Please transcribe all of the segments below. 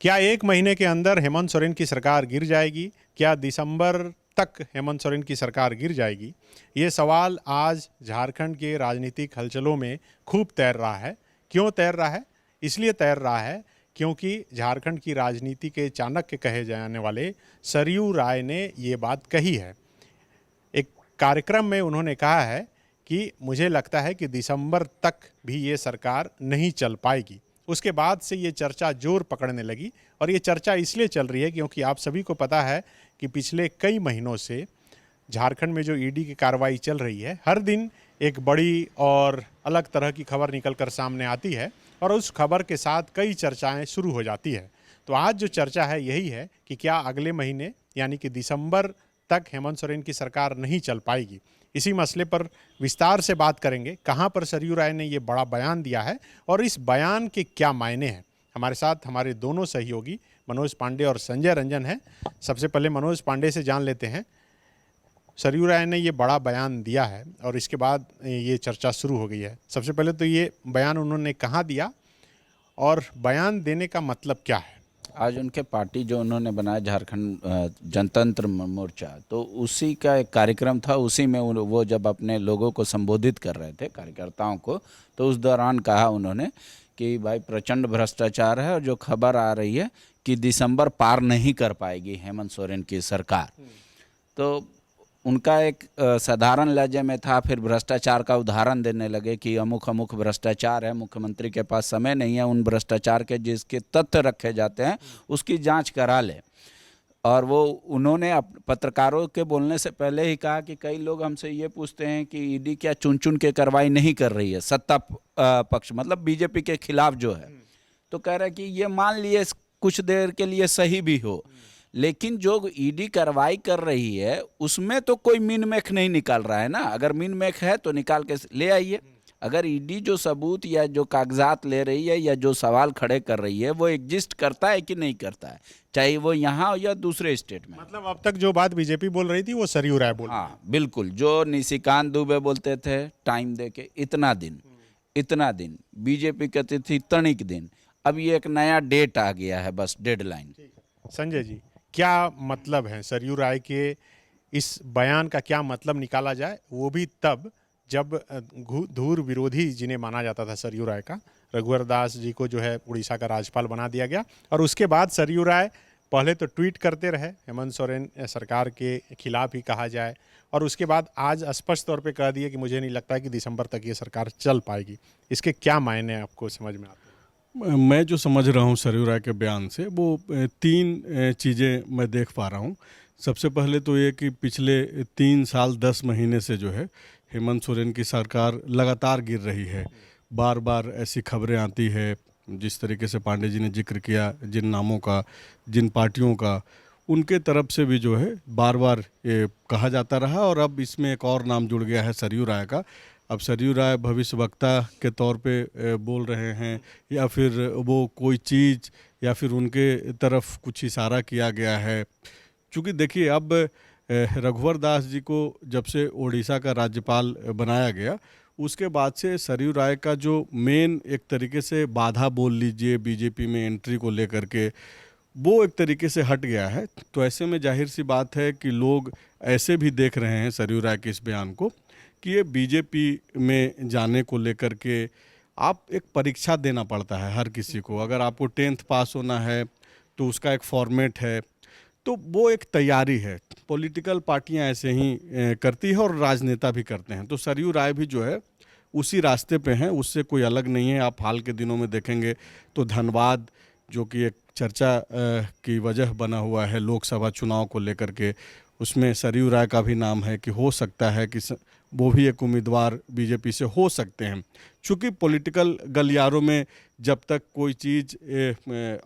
क्या 1 महीने के अंदर हेमंत सोरेन की सरकार गिर जाएगी? क्या दिसंबर तक हेमंत सोरेन की सरकार गिर जाएगी? ये सवाल आज झारखंड के राजनीतिक हलचलों में खूब तैर रहा है। क्यों तैर रहा है? इसलिए तैर रहा है क्योंकि झारखंड की राजनीति के चाणक्य कहे जाने वाले सरयू राय ने ये बात कही है। एक कार्यक्रम में उन्होंने कहा है कि मुझे लगता है कि दिसंबर तक भी ये सरकार नहीं चल पाएगी। उसके बाद से ये चर्चा जोर पकड़ने लगी और ये चर्चा इसलिए चल रही है क्योंकि आप सभी को पता है कि पिछले कई महीनों से झारखंड में जो ईडी की कार्रवाई चल रही है, हर दिन एक बड़ी और अलग तरह की खबर निकल कर सामने आती है और उस खबर के साथ कई चर्चाएं शुरू हो जाती है। तो आज जो चर्चा है यही है कि क्या अगले महीने यानी कि दिसंबर तक हेमंत सोरेन की सरकार नहीं चल पाएगी। इसी मसले पर विस्तार से बात करेंगे, कहां पर सरयू राय ने ये बड़ा बयान दिया है और इस बयान के क्या मायने हैं। हमारे साथ हमारे दोनों सहयोगी मनोज पांडे और संजय रंजन हैं। सबसे पहले मनोज पांडे से जान लेते हैं, सरयू राय ने ये बड़ा बयान दिया है और इसके बाद ये चर्चा शुरू हो गई है। सबसे पहले तो ये बयान उन्होंने कहाँ दिया और बयान देने का मतलब क्या है? आज उनके पार्टी जो उन्होंने बनाया झारखंड जनतंत्र मोर्चा, तो उसी का एक कार्यक्रम था। उसी में वो जब अपने लोगों को संबोधित कर रहे थे, कार्यकर्ताओं को, तो उस दौरान कहा उन्होंने कि भाई प्रचंड भ्रष्टाचार है और जो खबर आ रही है कि दिसंबर पार नहीं कर पाएगी हेमंत सोरेन की सरकार। तो उनका एक साधारण लहजे में था, फिर भ्रष्टाचार का उदाहरण देने लगे कि अमुक अमुक भ्रष्टाचार है, मुख्यमंत्री के पास समय नहीं है उन भ्रष्टाचार के जिसके तथ्य रखे जाते हैं उसकी जांच करा ले। और वो उन्होंने पत्रकारों के बोलने से पहले ही कहा कि कई लोग हमसे ये पूछते हैं कि ईडी क्या चुन चुन के कार्रवाई नहीं कर रही है, सत्ता पक्ष मतलब बीजेपी के खिलाफ जो है। तो कह रहे कि ये मान लिए कुछ देर के लिए सही भी हो, लेकिन जो ईडी कार्रवाई कर रही है उसमें तो कोई मीन मेख नहीं निकाल रहा है ना। अगर मीन मेख है तो निकाल के ले आइए। अगर ईडी जो सबूत या जो कागजात ले रही है या जो सवाल खड़े कर रही है वो एग्जिस्ट करता है कि नहीं करता है, चाहे वो यहाँ या दूसरे स्टेट में। मतलब अब तक जो बात बीजेपी बोल रही थी वो सरयू राय बोल रही है। हाँ बिल्कुल, जो निशिकांत दुबे बोलते थे टाइम दे के इतना दिन बीजेपी कहती थी तनिक दिन, अब ये एक नया डेट आ गया है, बस डेडलाइन। संजय जी, क्या मतलब है सरयू राय के इस बयान का? क्या मतलब निकाला जाए, वो भी तब जब धूर विरोधी जिन्हें माना जाता था सरयू राय का, रघुवर दास जी को जो है उड़ीसा का राज्यपाल बना दिया गया और उसके बाद सरयू राय पहले तो ट्वीट करते रहे हेमंत सोरेन सरकार के खिलाफ ही कहा जाए और उसके बाद आज स्पष्ट तौर पे कह दिए कि मुझे नहीं लगता कि दिसंबर तक ये सरकार चल पाएगी। इसके क्या मायने आपको समझ में आते हैं? मैं जो समझ रहा हूँ सरयू राय के बयान से, वो 3 चीज़ें मैं देख पा रहा हूँ। सबसे पहले तो ये कि पिछले 3 साल 10 महीने से जो है हेमंत सोरेन की सरकार लगातार गिर रही है। बार बार ऐसी खबरें आती है, जिस तरीके से पांडे जी ने जिक्र किया, जिन नामों का, जिन पार्टियों का, उनके तरफ से भी जो है बार बार ये कहा जाता रहा और अब इसमें एक और नाम जुड़ गया है सरयू राय का। अब सरयू राय भविष्यवक्ता के तौर पे बोल रहे हैं या फिर वो कोई चीज़ या फिर उनके तरफ कुछ इशारा किया गया है। चूँकि देखिए, अब रघुवर दास जी को जब से ओडिशा का राज्यपाल बनाया गया उसके बाद से सरयू राय का जो मेन एक तरीके से बाधा बोल लीजिए बीजेपी में एंट्री को लेकर के, वो एक तरीके से हट गया है। तो ऐसे में जाहिर सी बात है कि लोग ऐसे भी देख रहे हैं सरयू राय के इस बयान को कि ये बीजेपी में जाने को लेकर के आप एक परीक्षा देना पड़ता है हर किसी को। अगर आपको 10th पास होना है तो उसका एक फॉर्मेट है, तो वो एक तैयारी है। पॉलिटिकल पार्टियां ऐसे ही करती है और राजनेता भी करते हैं। तो सरयू राय भी जो है उसी रास्ते पे हैं, उससे कोई अलग नहीं है। आप हाल के दिनों में देखेंगे तो धनबाद, जो कि एक चर्चा की वजह बना हुआ है लोकसभा चुनाव को लेकर के, उसमें सरयू राय का भी नाम है कि हो सकता है कि वो भी एक उम्मीदवार बीजेपी से हो सकते हैं। चूँकि पॉलिटिकल गलियारों में जब तक कोई चीज़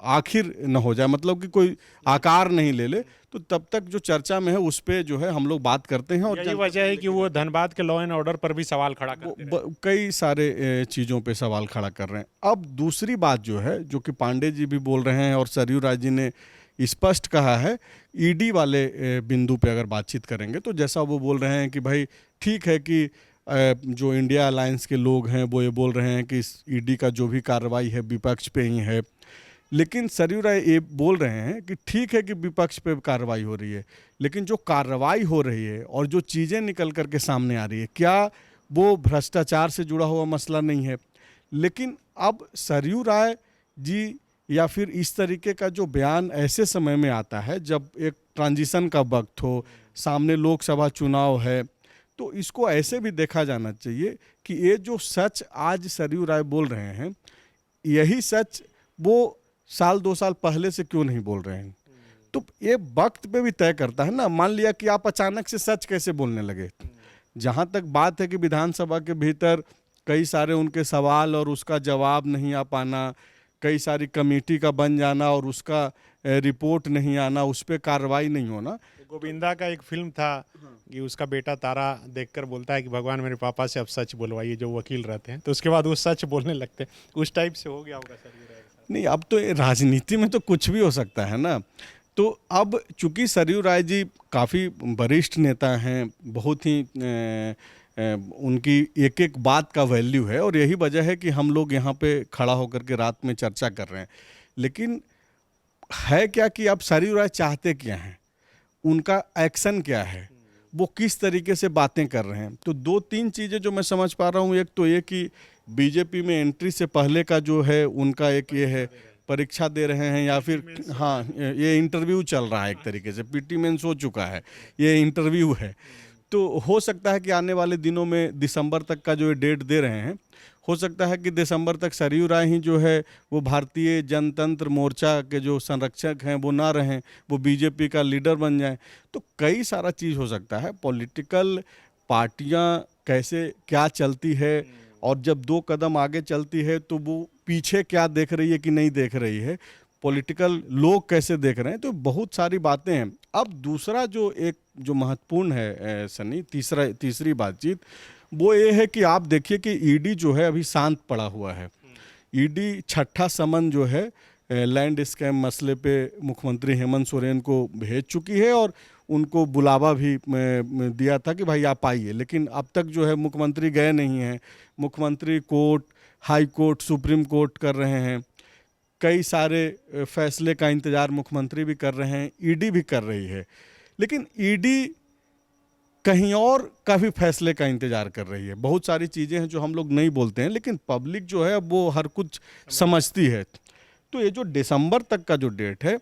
आखिर न हो जाए, मतलब कि कोई आकार नहीं ले ले, तो तब तक जो चर्चा में है उस पर जो है हम लोग बात करते हैं। और यही वजह है कि वो धनबाद के लॉ एंड ऑर्डर पर भी सवाल खड़ा करते हैं। कई सारे चीज़ों पे सवाल खड़ा कर रहे हैं। अब दूसरी बात जो है, जो कि पांडे जी भी बोल रहे हैं और सरयू राय जी ने स्पष्ट कहा है, ईडी वाले बिंदु पे अगर बातचीत करेंगे तो जैसा वो बोल रहे हैं कि भाई ठीक है कि जो इंडिया अलायंस के लोग हैं वो ये बोल रहे हैं कि इस ईडी का जो भी कार्रवाई है विपक्ष पे ही है, लेकिन सरयू राय ये बोल रहे हैं कि ठीक है कि विपक्ष पे कार्रवाई हो रही है, लेकिन जो कार्रवाई हो रही है और जो चीज़ें निकल करके सामने आ रही है, क्या वो भ्रष्टाचार से जुड़ा हुआ मसला नहीं है? लेकिन अब सरयू राय जी या फिर इस तरीके का जो बयान ऐसे समय में आता है जब एक ट्रांजिशन का वक्त हो, सामने लोकसभा चुनाव है, तो इसको ऐसे भी देखा जाना चाहिए कि ये जो सच आज सरयू राय बोल रहे हैं, यही सच वो साल 2 साल पहले से क्यों नहीं बोल रहे हैं? तो ये वक्त पे भी तय करता है ना। मान लिया कि आप अचानक से सच कैसे बोलने लगे। जहाँ तक बात है कि विधानसभा के भीतर कई सारे उनके सवाल और उसका जवाब नहीं आ पाना, कई सारी कमेटी का बन जाना और उसका रिपोर्ट नहीं आना, उस पर कार्रवाई नहीं होना। गोविंदा का एक फिल्म था कि उसका बेटा तारा देखकर बोलता है कि भगवान मेरे पापा से अब सच बोलवाइए, जो वकील रहते हैं, तो उसके बाद वो सच बोलने लगते हैं। उस टाइप से हो गया होगा सरयू राय के साथ। नहीं, अब तो राजनीति में तो कुछ भी हो सकता है ना। तो अब चूंकि सरयू राय जी काफ़ी वरिष्ठ नेता हैं, बहुत ही उनकी एक एक बात का वैल्यू है और यही वजह है कि हम लोग यहाँ पे खड़ा होकर के रात में चर्चा कर रहे हैं। लेकिन है क्या कि अब सरयू राय चाहते क्या हैं, उनका एक्शन क्या है, वो किस तरीके से बातें कर रहे हैं। तो 2-3 चीज़ें जो मैं समझ पा रहा हूँ, एक तो ये कि बीजेपी में एंट्री से पहले का जो है उनका एक ये है, परीक्षा दे रहे हैं या फिर हाँ ये इंटरव्यू चल रहा है, एक तरीके से पीटी मेंस हो चुका है, ये इंटरव्यू है। तो हो सकता है कि आने वाले दिनों में दिसंबर तक का जो ये डेट दे रहे हैं, हो सकता है कि दिसंबर तक सरयू राय ही जो है वो भारतीय जनतंत्र मोर्चा के जो संरक्षक हैं वो ना रहें, वो बीजेपी का लीडर बन जाएं। तो कई सारा चीज़ हो सकता है। पॉलिटिकल पार्टियां कैसे क्या चलती है और जब 2 कदम आगे चलती है तो वो पीछे क्या देख रही है कि नहीं देख रही है, पॉलिटिकल लोग कैसे देख रहे हैं, तो बहुत सारी बातें हैं। अब दूसरा जो महत्वपूर्ण है सनी, तीसरी बातचीत वो ये है कि आप देखिए कि ईडी जो है अभी शांत पड़ा हुआ है। ईडी छठा समन जो है लैंड स्कैम मसले पे मुख्यमंत्री हेमंत सोरेन को भेज चुकी है और उनको बुलावा भी दिया था कि भाई आप आइए, लेकिन अब तक जो है मुख्यमंत्री गए नहीं हैं। मुख्यमंत्री court, high court, supreme court कर रहे हैं, कई सारे फैसले का इंतज़ार मुख्यमंत्री भी कर रहे हैं, ईडी भी कर रही है, लेकिन ईडी कहीं और काफ़ी फैसले का इंतजार कर रही है। बहुत सारी चीज़ें हैं जो हम लोग नहीं बोलते हैं, लेकिन पब्लिक जो है वो हर कुछ समझती है। तो ये जो दिसंबर तक का जो डेट है,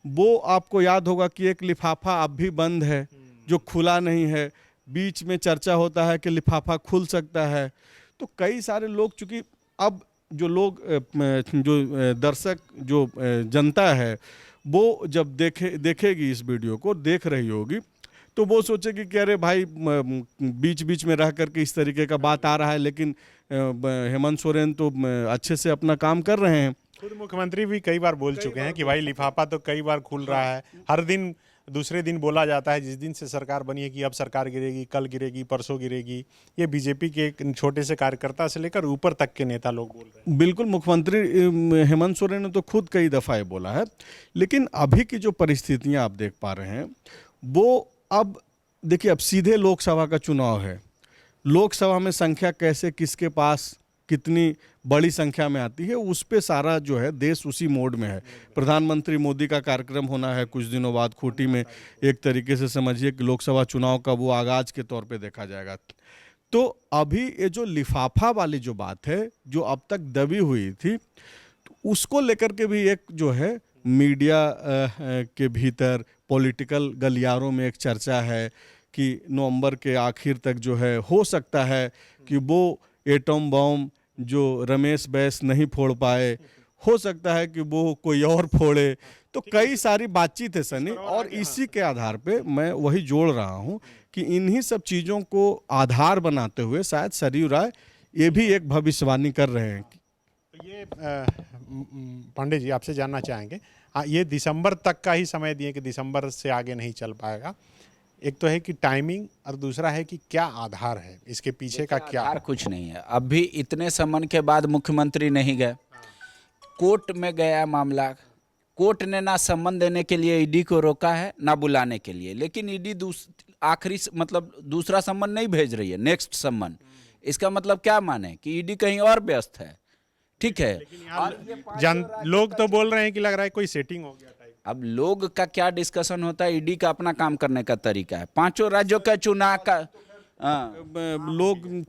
वो आपको याद होगा कि एक लिफाफा अब भी बंद है जो खुला नहीं है। बीच में चर्चा होता है कि लिफाफा खुल सकता है। तो कई सारे लोग, चूँकि अब जो लोग जो दर्शक जो जनता है वो जब देखेगी इस वीडियो को, देख रही होगी, तो वो सोचेगी कि अरे भाई बीच बीच में रह करके इस तरीके का बात आ रहा है, लेकिन हेमंत सोरेन तो अच्छे से अपना काम कर रहे हैं। खुद मुख्यमंत्री भी कई बार बोल चुके हैं कि भाई लिफाफा तो कई बार खुल रहा है, हर दिन दूसरे दिन बोला जाता है जिस दिन से सरकार बनी है कि अब सरकार गिरेगी, कल गिरेगी, परसों गिरेगी। ये बीजेपी के एक छोटे से कार्यकर्ता से लेकर ऊपर तक के नेता लोग बोल रहे हैं। बिल्कुल, मुख्यमंत्री हेमंत सोरेन ने तो खुद कई दफ़ा ये बोला है। लेकिन अभी की जो परिस्थितियां आप देख पा रहे हैं, वो अब देखिए, अब सीधे लोकसभा का चुनाव है। लोकसभा में संख्या कैसे, किसके पास कितनी बड़ी संख्या में आती है, उस पे सारा जो है देश उसी मोड में है। प्रधानमंत्री मोदी का कार्यक्रम होना है कुछ दिनों बाद खूंटी में, एक तरीके से समझिए कि लोकसभा चुनाव का वो आगाज के तौर पे देखा जाएगा। तो अभी ये जो लिफाफा वाली जो बात है, जो अब तक दबी हुई थी, तो उसको लेकर के भी एक जो है मीडिया के भीतर पॉलिटिकल गलियारों में एक चर्चा है कि नवंबर के आखिर तक जो है हो सकता है कि वो एटम बम जो रमेश बैस नहीं फोड़ पाए, हो सकता है कि वो कोई और फोड़े। तो कई सारी बातचीत है सनी, और इसी के आधार पे मैं वही जोड़ रहा हूँ कि इन्हीं सब चीज़ों को आधार बनाते हुए शायद सरयू राय ये भी एक भविष्यवाणी कर रहे हैं। ये पांडे जी आपसे जानना चाहेंगे, ये दिसंबर तक का ही समय दिए कि दिसंबर से आगे नहीं चल पाएगा। एक तो है कि टाइमिंग, और दूसरा है कि क्या आधार है इसके पीछे का, क्या आधार कुछ नहीं है। अभी इतने समन के बाद मुख्यमंत्री नहीं गए, कोर्ट में गया मामला, कोर्ट ने ना सम्मन देने के लिए ईडी को रोका है, ना बुलाने के लिए, लेकिन ईडी आखिरी मतलब दूसरा सम्मन नहीं भेज रही है, नेक्स्ट सम्मन। इसका मतलब क्या माने कि ईडी कहीं और व्यस्त है। ठीक है। लोग तो बोल रहे हैं कि लग रहा है कोई सेटिंग हो गया टाइप। अब लोग का क्या डिस्कशन होता है, ईडी का अपना काम करने का तरीका है। पांचों राज्यों का चुनाव का लोग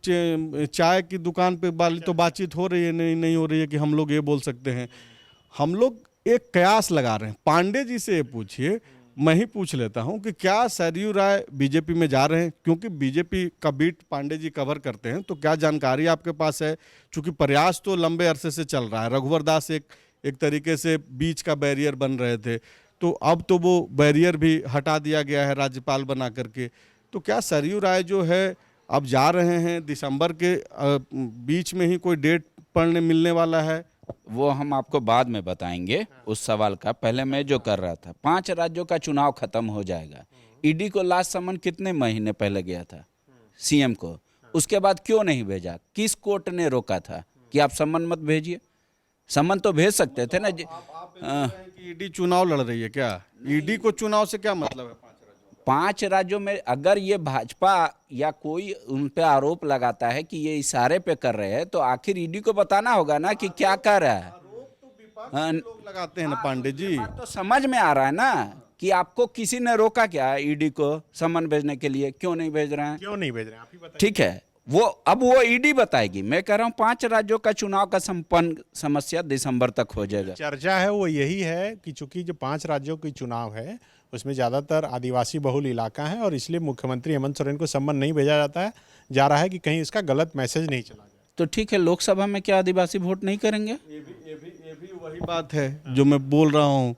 चाय की दुकान पे वाली तो बातचीत हो रही है, नहीं हो रही है कि हम लोग ये बोल सकते हैं। हम लोग एक कयास लगा रहे हैं। पांडे जी से ये पूछिए, मैं ही पूछ लेता हूं कि क्या सरयू राय बीजेपी में जा रहे हैं? क्योंकि बीजेपी का बीट पांडे जी कवर करते हैं, तो क्या जानकारी आपके पास है? चूंकि प्रयास तो लंबे अरसे से चल रहा है। रघुवर दास एक तरीके से बीच का बैरियर बन रहे थे, तो अब तो वो बैरियर भी हटा दिया गया है राज्यपाल बना करके। तो क्या सरयू राय जो है अब जा रहे हैं? दिसंबर के बीच में ही कोई डेट पढ़ने मिलने वाला है? वो हम आपको बाद में बताएंगे उस सवाल का। पहले मैं जो कर रहा था, 5 राज्यों का चुनाव खत्म हो जाएगा। ईडी को लास्ट समन कितने महीने पहले गया था सीएम को? उसके बाद क्यों नहीं भेजा? किस कोर्ट ने रोका था कि आप समन मत भेजिए? समन तो भेज सकते थे ना। ईडी चुनाव लड़ रही है क्या? ईडी को चुनाव से क्या मतलब है? 5 राज्यों में अगर ये भाजपा या कोई उन पे आरोप लगाता है कि ये इशारे पे कर रहे हैं, तो आखिर ईडी को बताना होगा ना कि क्या कर रहा है। लोग लगाते हैं ना पांडे जी। तो समझ में आ रहा है ना कि आपको किसी ने रोका क्या ईडी को समन भेजने के लिए? क्यों नहीं भेज रहे हैं? क्यों नहीं भेज रहे हैं आप ही बताइए। ठीक है, वो ईडी बताएगी। मैं कह रहा हूँ 5 राज्यों का चुनाव का संपन्न समस्या दिसंबर तक हो जाएगा। चर्चा है वो यही है कि चूंकि जो 5 राज्यों की चुनाव है उसमें ज़्यादातर आदिवासी बहुल इलाका है, और इसलिए मुख्यमंत्री हेमंत सोरेन को सम्मन नहीं भेजा जा रहा है कि कहीं इसका गलत मैसेज नहीं चला जाए। तो ठीक है, लोकसभा में क्या आदिवासी वोट नहीं करेंगे? ये भी वही बात है जो मैं बोल रहा हूँ।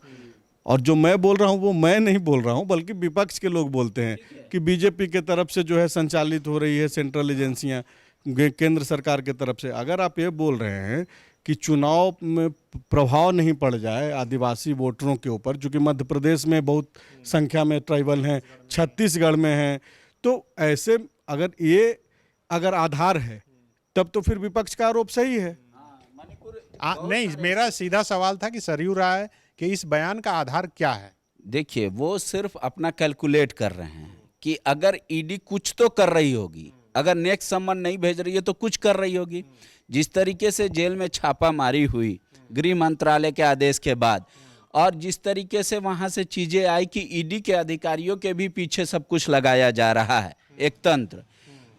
और जो मैं बोल रहा हूँ वो मैं नहीं बोल रहा हूँ, बल्कि विपक्ष के लोग बोलते हैं कि बीजेपी के तरफ से जो है संचालित हो रही है सेंट्रल एजेंसियां, केंद्र सरकार के तरफ से। अगर आप ये बोल रहे हैं कि चुनाव में प्रभाव नहीं पड़ जाए आदिवासी वोटरों के ऊपर, जो कि मध्य प्रदेश में बहुत संख्या में ट्राइबल हैं, छत्तीसगढ़ में हैं, तो ऐसे अगर आधार है तब तो फिर विपक्ष का आरोप सही है। नहीं, मेरा सीधा सवाल था कि सरयू राय के इस बयान का आधार क्या है? देखिए, वो सिर्फ अपना कैलकुलेट कर रहे हैं कि अगर ईडी कुछ तो कर रही होगी, अगर नेक्स्ट समन नहीं भेज रही है तो कुछ कर रही होगी। जिस तरीके से जेल में छापामारी हुई गृह मंत्रालय के आदेश के बाद, और जिस तरीके से वहां से चीजें आई कि ईडी के अधिकारियों के भी पीछे सब कुछ लगाया जा रहा है, एक तंत्र,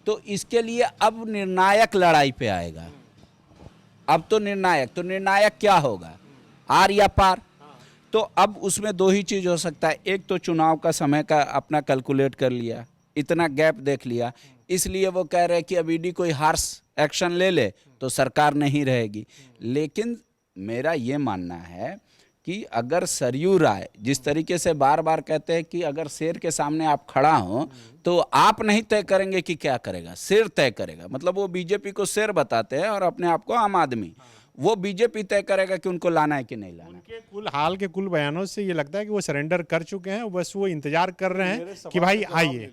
तो इसके लिए अब निर्णायक लड़ाई पे आएगा। अब तो निर्णायक क्या होगा, आर या पार? तो अब उसमें 2 ही चीज हो सकता है। एक तो चुनाव का समय का अपना कैलकुलेट कर लिया, इतना गैप देख लिया, इसलिए वो कह रहे हैं कि अब ईडी कोई हार्श एक्शन ले ले तो सरकार नहीं रहेगी। लेकिन मेरा ये मानना है कि अगर सरयू राय जिस तरीके से बार बार कहते हैं कि अगर शेर के सामने आप खड़ा हो तो आप नहीं तय करेंगे कि क्या करेगा, शेर तय करेगा। मतलब वो बीजेपी को शेर बताते हैं और अपने आप को आम आदमी। वो बीजेपी तय करेगा कि उनको लाना है कि नहीं लाना। उनके हाल के कुल बयानों से ये लगता है कि वो सरेंडर कर चुके हैं, बस वो इंतजार कर रहे हैं कि भाई आइए।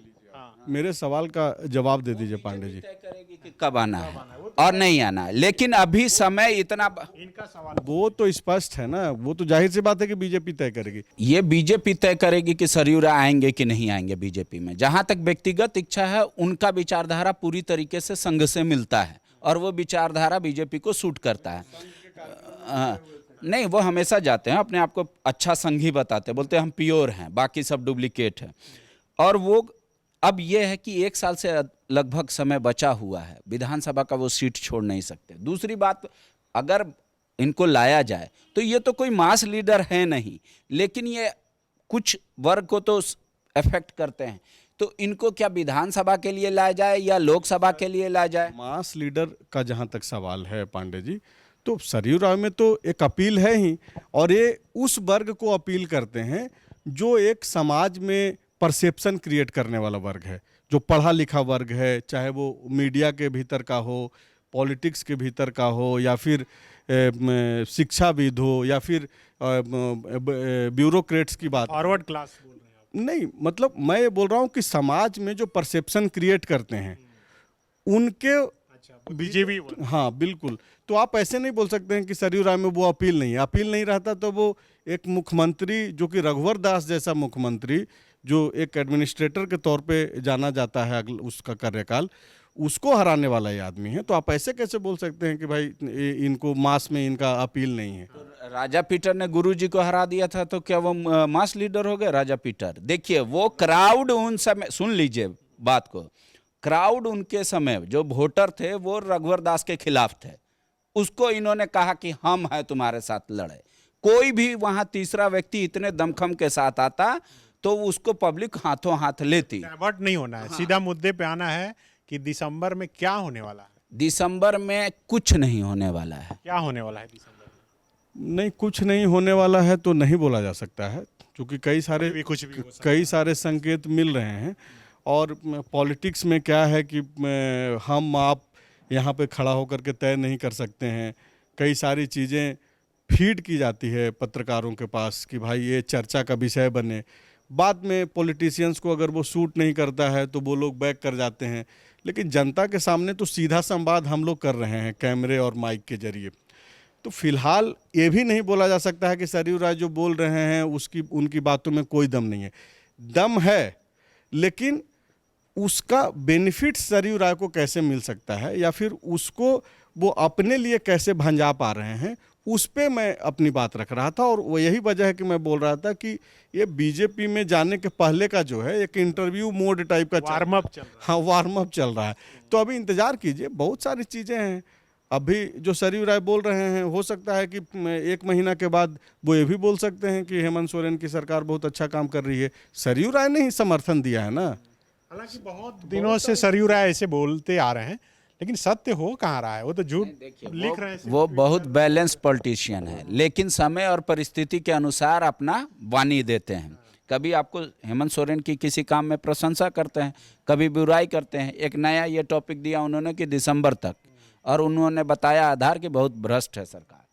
मेरे सवाल का जवाब दे दीजिए पांडे जी। तय करेगी कि कब आना है और नहीं आना है, लेकिन अभी समय इतना इनका सवाल वो तो स्पष्ट है ना, वो तो जाहिर सी बात है कि बीजेपी तय करेगी। ये बीजेपी तय करेगी कि सरयू राय आएंगे कि नहीं आएंगे बीजेपी में। जहां तक व्यक्तिगत इच्छा है, उनका विचारधारा पूरी तरीके से संघ से मिलता है और वो विचारधारा बीजेपी को सूट करता है। नहीं, वो हमेशा जाते हैं, अपने आप को अच्छा संघी बताते हैं, बोलते हैं हम प्योर हैं, बाकी सब डुप्लीकेट है। और वो अब ये है कि 1 साल से लगभग समय बचा हुआ है, विधानसभा का वो सीट छोड़ नहीं सकते। दूसरी बात, अगर इनको लाया जाए तो ये तो कोई मास लीडर है नहीं, लेकिन ये कुछ वर्ग को तो अफेक्ट करते हैं। तो इनको क्या विधानसभा के लिए लाया जाए या लोकसभा के लिए लाया जाए? मास लीडर का जहां तक सवाल है पांडे जी, तो सरयू राय में तो एक अपील है ही, और ये उस वर्ग को अपील करते हैं जो एक समाज में परसेप्शन क्रिएट करने वाला वर्ग है, जो पढ़ा लिखा वर्ग है, चाहे वो मीडिया के भीतर का हो, पॉलिटिक्स के भीतर का हो, या फिर शिक्षाविद हो, या फिर ब्यूरोक्रेट्स की बात। फॉरवर्ड क्लास बोल रहे हैं आप? नहीं, मतलब मैं ये बोल रहा हूँ कि समाज में जो परसेप्शन क्रिएट करते हैं उनके। बीजेपी। हाँ बिल्कुल। तो आप ऐसे नहीं बोल सकते हैं कि सरयू राय में वो अपील नहीं है। अपील नहीं रहता तो वो एक मुख्यमंत्री, जो कि रघुवर दास जैसा मुख्यमंत्री, जो एक एडमिनिस्ट्रेटर के तौर पे जाना जाता है उसका कार्यकाल, उसको हराने वाला ये आदमी है। तो आप ऐसे कैसे बोल सकते हैं कि भाई इनको मास में इनका अपील नहीं है। राजा पीटर ने गुरुजी को हरा दिया था, तो क्या वो मास लीडर हो गए राजा पीटर? देखिए वो क्राउड उन समय, सुन लीजिए बात को, क्राउड उनके समय जो वोटर थे वो रघुवर दास के खिलाफ थे। उसको इन्होंने कहा कि हम हैं तुम्हारे साथ लड़े। कोई भी वहां तीसरा व्यक्ति इतने दमखम के साथ आता तो उसको पब्लिक हाथों हाथ लेती। डाइवर्ट नहीं होना है, सीधा मुद्दे पे आना है कि दिसंबर में क्या होने वाला है। दिसंबर में कुछ नहीं होने वाला है। क्या होने वाला है दिसंबर में? नहीं, कुछ नहीं होने वाला है तो नहीं बोला जा सकता है, क्योंकि कई सारे संकेत मिल रहे हैं। और पॉलिटिक्स में क्या है कि हम आप यहाँ पे खड़ा होकर के तय नहीं कर सकते हैं। कई सारी चीज़ें फीड की जाती है पत्रकारों के पास कि भाई ये चर्चा का विषय बने। बाद में पॉलिटिशियंस को अगर वो सूट नहीं करता है तो वो लोग बैक कर जाते हैं। लेकिन जनता के सामने तो सीधा संवाद हम लोग कर रहे हैं कैमरे और माइक के जरिए। तो फिलहाल ये भी नहीं बोला जा सकता है कि सरयू राय जो बोल रहे हैं उनकी बातों में कोई दम नहीं है। दम है, लेकिन उसका बेनिफिट सरयू राय को कैसे मिल सकता है या फिर उसको वो अपने लिए कैसे भंजा पा रहे हैं, उस पे मैं अपनी बात रख रहा था। और वो यही वजह है कि मैं बोल रहा था कि ये बीजेपी में जाने के पहले का जो है एक इंटरव्यू मोड टाइप का वार्म अप चल रहा है। हाँ, वार्म अप चल रहा है। तो अभी इंतजार कीजिए, बहुत सारी चीज़ें हैं। अभी जो सरयू राय बोल रहे हैं, हो सकता है कि 1 महीना के बाद वो ये भी बोल सकते हैं कि हेमंत सोरेन की सरकार बहुत अच्छा काम कर रही है। सरयू राय ने ही समर्थन दिया है ना। हालांकि बहुत दिनों से सरयू राय ऐसे बोलते आ रहे हैं, लेकिन सत्य हो कहाँ रहा है? वो तो झूठ लिख रहे हैं। वो बहुत बैलेंस पॉलिटिशियन है, लेकिन समय और परिस्थिति के अनुसार अपना वाणी देते हैं। कभी आपको हेमंत सोरेन की किसी काम में प्रशंसा करते हैं, कभी बुराई करते हैं। एक नया ये टॉपिक दिया उन्होंने कि दिसंबर तक, और उन्होंने बताया आधार कि बहुत भ्रष्ट है सरकार।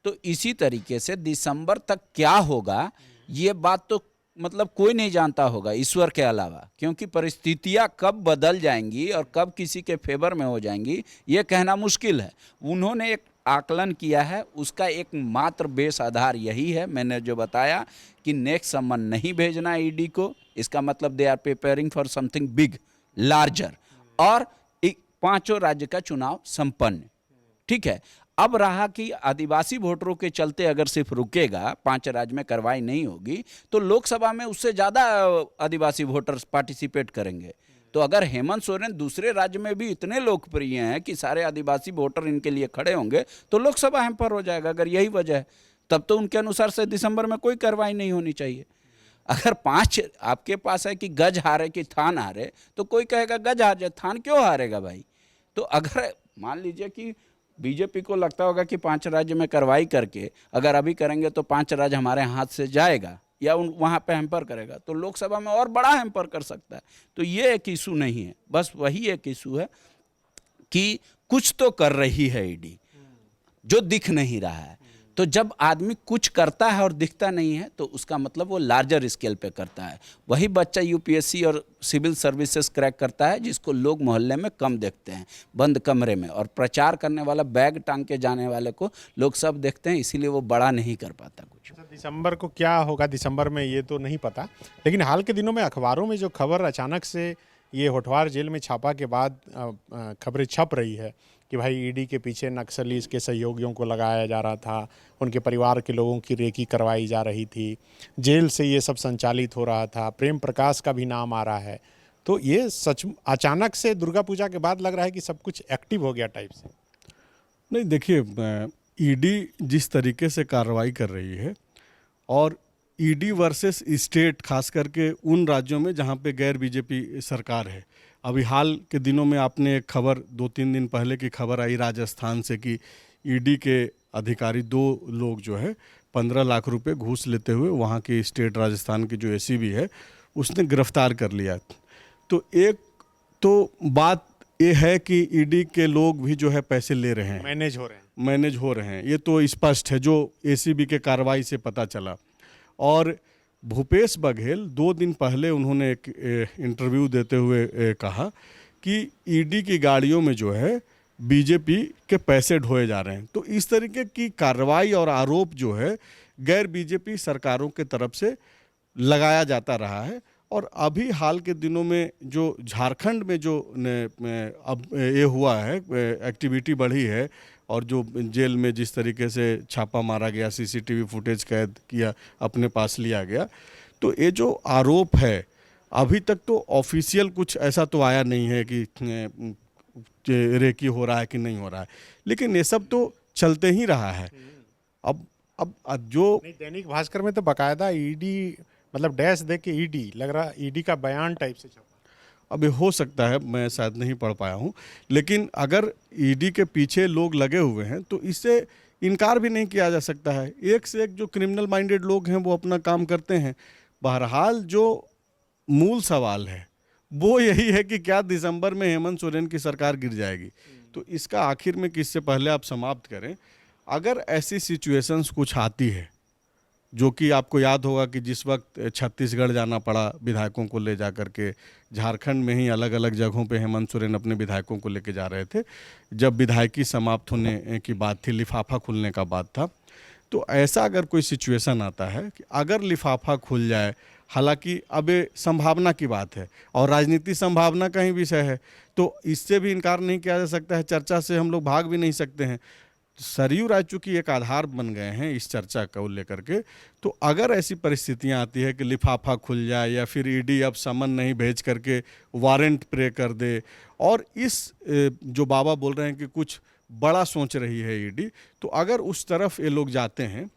तो इसी तरीके से दिसंबर तक क्या होगा ये बात तो मतलब कोई नहीं जानता होगा ईश्वर के अलावा, क्योंकि परिस्थितियां कब बदल जाएंगी और कब किसी के फेवर में हो जाएंगी ये कहना मुश्किल है। उन्होंने एक आकलन किया है, उसका एक मात्र बेस आधार यही है, मैंने जो बताया कि नेक्स्ट समन नहीं भेजना ईडी को। इसका मतलब they are preparing for something big larger, और 5 राज्य का चुनाव संपन्न। ठीक है, अब रहा कि आदिवासी वोटरों के चलते अगर सिर्फ रुकेगा, 5 राज्य में कार्रवाई नहीं होगी, तो लोकसभा में उससे ज़्यादा आदिवासी वोटर्स पार्टिसिपेट करेंगे। तो अगर हेमंत सोरेन दूसरे राज्य में भी इतने लोकप्रिय हैं कि सारे आदिवासी वोटर इनके लिए खड़े होंगे, तो लोकसभा हैम्पर हो जाएगा। अगर यही वजह है, तब तो उनके अनुसार से दिसंबर में कोई कार्रवाई नहीं होनी चाहिए। अगर 5 आपके पास है कि गज हारे कि थान हारे, तो कोई कहेगा गज हार जाए, थान क्यों हारेगा भाई? तो अगर मान लीजिए कि बीजेपी को लगता होगा कि 5 राज्य में कार्रवाई करके अगर अभी करेंगे तो 5 राज्य हमारे हाथ से जाएगा या वहाँ पे हैम्पर करेगा, तो लोकसभा में और बड़ा हैम्पर कर सकता है। तो ये एक इशू नहीं है, बस वही एक इशू है कि कुछ तो कर रही है ईडी जो दिख नहीं रहा है। तो जब आदमी कुछ करता है और दिखता नहीं है तो उसका मतलब वो लार्जर स्केल पे करता है। वही बच्चा यूपीएससी और सिविल सर्विसेज क्रैक करता है जिसको लोग मोहल्ले में कम देखते हैं, बंद कमरे में, और प्रचार करने वाला बैग टांग के जाने वाले को लोग सब देखते हैं, इसीलिए वो बड़ा नहीं कर पाता कुछ। दिसंबर को क्या होगा दिसंबर में ये तो नहीं पता, लेकिन हाल के दिनों में अखबारों में जो खबर अचानक से ये होठवार जेल में छापा के बाद खबरें छप रही है कि भाई ईडी के पीछे नक्सली इसके सहयोगियों को लगाया जा रहा था, उनके परिवार के लोगों की रेकी करवाई जा रही थी, जेल से ये सब संचालित हो रहा था, प्रेम प्रकाश का भी नाम आ रहा है। तो ये सच अचानक से दुर्गा पूजा के बाद लग रहा है कि सब कुछ एक्टिव हो गया टाइप से। नहीं, देखिए, ईडी जिस तरीके से कार्रवाई कर रही है, और ईडी वर्सेस स्टेट, खास करके उन राज्यों में जहाँ पे गैर बीजेपी सरकार है। अभी हाल के दिनों में आपने एक खबर 2-3 दिन पहले की खबर आई राजस्थान से कि ईडी के अधिकारी 2 लोग जो है 15 लाख रुपए घूस लेते हुए वहाँ की स्टेट राजस्थान की जो एसीबी है उसने गिरफ्तार कर लिया। तो एक तो बात ये है कि ईडी के लोग भी जो है पैसे ले रहे हैं, मैनेज हो रहे हैं, ये तो स्पष्ट है जो एसीबी के कार्रवाई से पता चला। और भूपेश बघेल 2 दिन पहले उन्होंने एक इंटरव्यू देते हुए कहा कि ईडी की गाड़ियों में जो है बीजेपी के पैसे ढोए जा रहे हैं। तो इस तरीके की कार्रवाई और आरोप जो है गैर बीजेपी सरकारों के तरफ से लगाया जाता रहा है, और अभी हाल के दिनों में जो झारखंड में जो अब ये हुआ है, एक्टिविटी बढ़ी है, और जो जेल में जिस तरीके से छापा मारा गया, सीसीटीवी फुटेज कैद किया, अपने पास लिया गया, तो ये जो आरोप है, अभी तक तो ऑफिशियल कुछ ऐसा तो आया नहीं है कि रेकी हो रहा है कि नहीं हो रहा है, लेकिन ये सब तो चलते ही रहा है। अब जो नहीं, दैनिक भास्कर में तो बकायदा ईडी, मतलब डैश दे के ईडी लग रहा, ईडी का बयान टाइप से छपा। अब ये हो सकता है, मैं शायद नहीं पढ़ पाया हूँ, लेकिन अगर ईडी के पीछे लोग लगे हुए हैं तो इससे इनकार भी नहीं किया जा सकता है। एक से एक जो क्रिमिनल माइंडेड लोग हैं वो अपना काम करते हैं। बहरहाल जो मूल सवाल है वो यही है कि क्या दिसंबर में हेमंत सोरेन की सरकार गिर जाएगी। तो इसका आखिर में किससे पहले आप समाप्त करें, अगर ऐसी सिचुएशंस कुछ आती है, जो कि आपको याद होगा कि जिस वक्त छत्तीसगढ़ जाना पड़ा विधायकों को ले जा करके, झारखंड में ही अलग अलग जगहों पे हेमंत सोरेन अपने विधायकों को लेके जा रहे थे, जब विधायकी समाप्त होने की बात थी, लिफाफा खुलने का बात था, तो ऐसा अगर कोई सिचुएशन आता है कि अगर लिफाफा खुल जाए, हालांकि अब ये संभावना की बात है और राजनीति संभावना का ही विषय है, तो इससे भी इनकार नहीं किया जा सकता है, चर्चा से हम लोग भाग भी नहीं सकते हैं। सरयू राय चूंकि एक आधार बन गए हैं इस चर्चा को लेकर के, तो अगर ऐसी परिस्थितियां आती है कि लिफाफा खुल जाए या फिर ईडी अब समन नहीं भेज करके वारंट प्रे कर दे, और इस जो बाबा बोल रहे हैं कि कुछ बड़ा सोच रही है ईडी, तो अगर उस तरफ ये लोग जाते हैं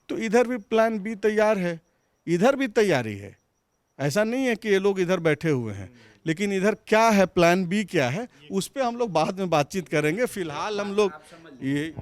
तो इधर भी प्लान बी तैयार है, इधर भी तैयारी है। ऐसा नहीं है कि ये लोग इधर बैठे हुए हैं, लेकिन इधर क्या है, प्लान बी क्या है, उस पर हम लोग बाद में बातचीत करेंगे। फिलहाल हम लोग ये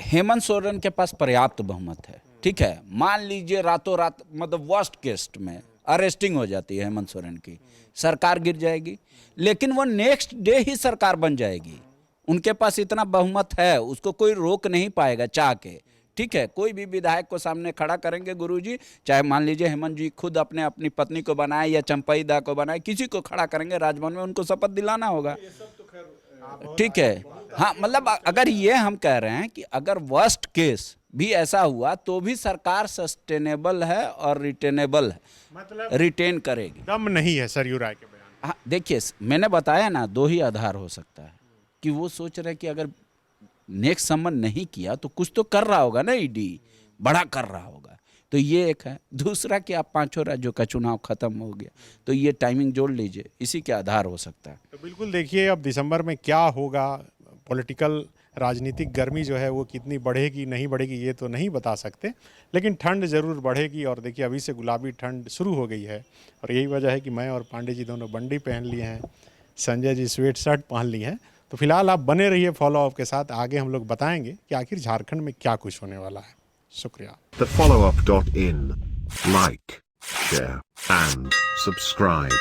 हेमंत सोरेन के पास पर्याप्त बहुमत है, ठीक है। मान लीजिए रातों रात, मतलब वर्स्ट केस में अरेस्टिंग हो जाती है हेमंत सोरेन की, सरकार गिर जाएगी, लेकिन वो नेक्स्ट डे ही सरकार बन जाएगी। उनके पास इतना बहुमत है, उसको कोई रोक नहीं पाएगा चाह के, ठीक है। कोई भी विधायक को सामने खड़ा करेंगे गुरुजी, चाहे मान लीजिए हेमंत जी खुद अपनी पत्नी को बनाए या चंपई दा को बनाए, किसी को खड़ा करेंगे राजभवन में, उनको शपथ दिलाना होगा, ठीक है। हाँ, मतलब अगर ये हम कह रहे हैं कि अगर वर्स्ट केस भी ऐसा हुआ तो भी सरकार सस्टेनेबल है और रिटेनेबल है, मतलब रिटेन करेगी। दम नहीं है सरयू राय के बयान। हाँ, देखिए मैंने बताया ना, दो ही आधार हो सकता है कि वो सोच रहे कि अगर नेक्स्ट समन नहीं किया तो कुछ तो कर रहा होगा ना, ईडी बड़ा कर रहा होगा, तो ये एक है। दूसरा कि आप 5 राज्यों का चुनाव खत्म हो गया, तो ये टाइमिंग जोड़ लीजिए, इसी के आधार हो सकता है। तो बिल्कुल देखिए अब दिसंबर में क्या होगा, पॉलिटिकल राजनीतिक गर्मी जो है वो कितनी बढ़ेगी नहीं बढ़ेगी ये तो नहीं बता सकते, लेकिन ठंड ज़रूर बढ़ेगी। और देखिए अभी से गुलाबी ठंड शुरू हो गई है, और यही वजह है कि मैं और पांडे जी दोनों बंडी पहन लिए हैं, संजय जी स्वेट शर्ट पहन ली हैं। तो फिलहाल आप बने रहिए फॉलो अप के साथ, आगे हम लोग बताएंगे कि आखिर झारखंड में क्या कुछ होने वाला है। शुक्रिया। thefollowup.in. Like, share, and subscribe.